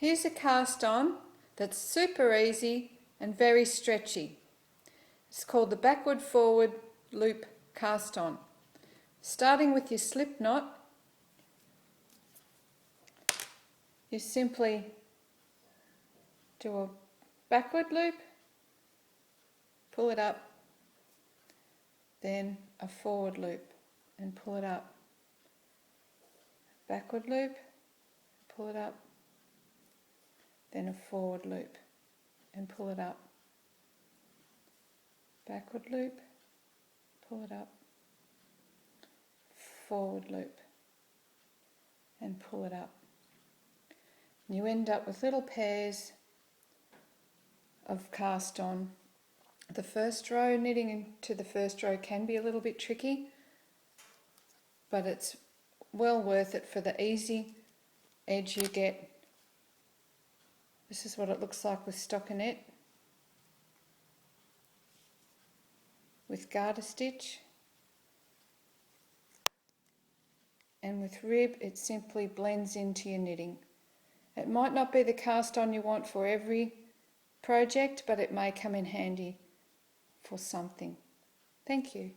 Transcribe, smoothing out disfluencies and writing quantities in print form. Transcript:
Here's a cast on that's super easy and very stretchy. It's called the backward forward loop cast on. Starting with your slip knot, you simply do a backward loop, pull it up, then a forward loop and pull it up. Backward loop, pull it up, then a forward loop and pull it up. Backward loop, pull it up, forward loop and pull it up. And you end up with little pairs of cast on. The first row, knitting into the first row can be a little bit tricky, but it's well worth it for the easy edge you get. This is what it looks like with stockinette. With garter stitch, and with rib it simply blends into your knitting. It might not be the cast on you want for every project, but it may come in handy for something. Thank you.